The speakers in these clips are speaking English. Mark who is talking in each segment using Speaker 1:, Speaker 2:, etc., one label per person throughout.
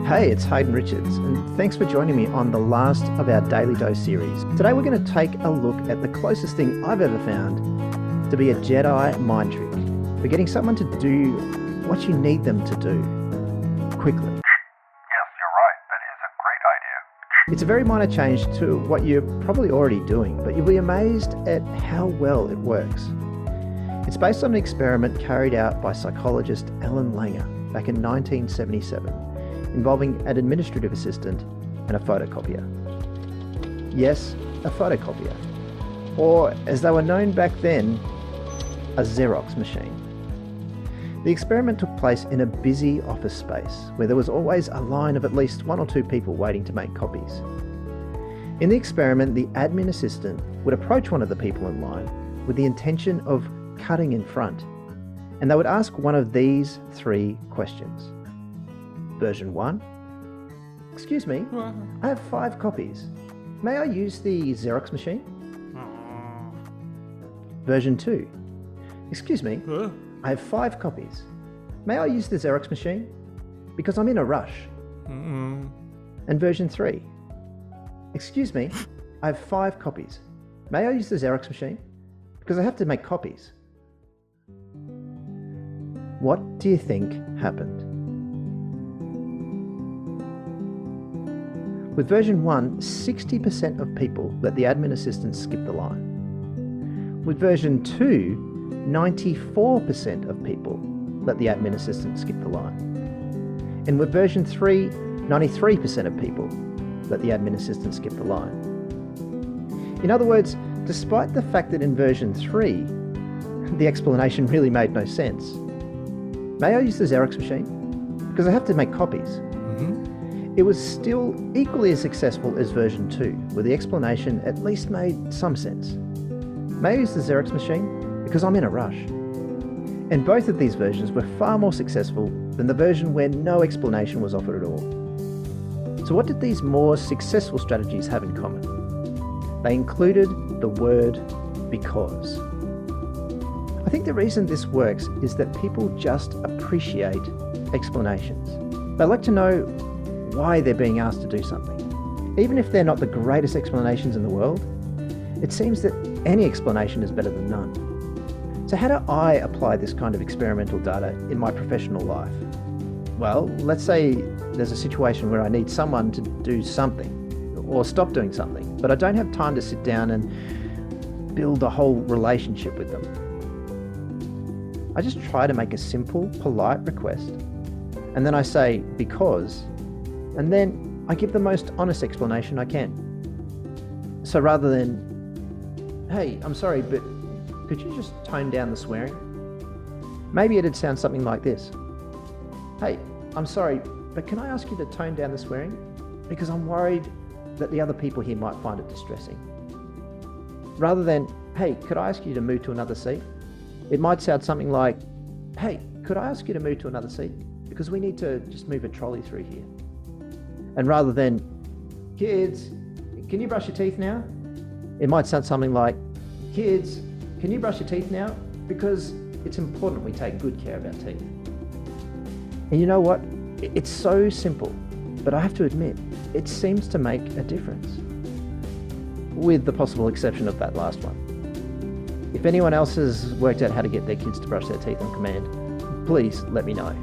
Speaker 1: Hey, it's Hayden Richards, and thanks for joining me on the last of our Daily Dose series. Today we're going to take a look at the closest thing I've ever found to be a Jedi Mind Trick for getting someone to do what you need them to do quickly.
Speaker 2: Yes, you're right. That is a great idea.
Speaker 1: It's a very minor change to what you're probably already doing, but you'll be amazed at how well it works. It's based on an experiment carried out by psychologist Alan Langer back in 1977, involving an administrative assistant and a photocopier. Yes, a photocopier, or as they were known back then, a Xerox machine. The experiment took place in a busy office space where there was always a line of at least one or two people waiting to make copies. In the experiment, the admin assistant would approach one of the people in line with the intention of cutting in front, and they would ask one of these three questions. Version 1. Excuse me, I have 5 copies. May I use the Xerox machine? Version 2. Excuse me, I have 5 copies. May I use the Xerox machine? Because I'm in a rush. And version 3. Excuse me, I have 5 copies. May I use the Xerox machine? Because I have to make copies. What do you think happened? With version 1, 60% of people let the admin assistant skip the line. With version 2, 94% of people let the admin assistant skip the line. And with version 3, 93% of people let the admin assistant skip the line. In other words, despite the fact that in version 3, the explanation really made no sense. May I use the Xerox machine? Because I have to make copies. It was still equally as successful as version 2, where the explanation at least made some sense. May I use the Xerox machine? Because I'm in a rush. And both of these versions were far more successful than the version where no explanation was offered at all. So what did these more successful strategies have in common? They included the word because. I think the reason this works is that people just appreciate explanations. They like to know why they're being asked to do something. Even if they're not the greatest explanations in the world, it seems that any explanation is better than none. So how do I apply this kind of experimental data in my professional life? Well, let's say there's a situation where I need someone to do something or stop doing something, but I don't have time to sit down and build a whole relationship with them. I just try to make a simple, polite request, and then I say, because, and then I give the most honest explanation I can. So rather than, hey, I'm sorry, but could you just tone down the swearing? Maybe it'd sound something like this. Hey, I'm sorry, but can I ask you to tone down the swearing? Because I'm worried that the other people here might find it distressing. Rather than, hey, could I ask you to move to another seat? It might sound something like, hey, could I ask you to move to another seat? Because we need to just move a trolley through here. And rather than, kids, can you brush your teeth now? It might sound something like, kids, can you brush your teeth now? Because it's important we take good care of our teeth. And you know what? It's so simple, but I have to admit, it seems to make a difference. With the possible exception of that last one. If anyone else has worked out how to get their kids to brush their teeth on command, please let me know.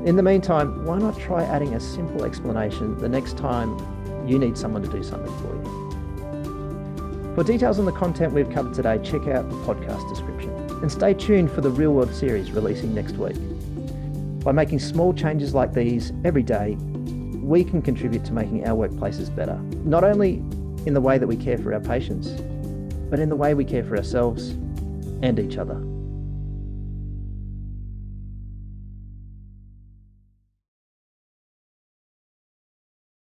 Speaker 1: In the meantime, why not try adding a simple explanation the next time you need someone to do something for you? For details on the content we've covered today, check out the podcast description. And stay tuned for the Real World series releasing next week. By making small changes like these every day, we can contribute to making our workplaces better. Not only in the way that we care for our patients, but in the way we care for ourselves and each other.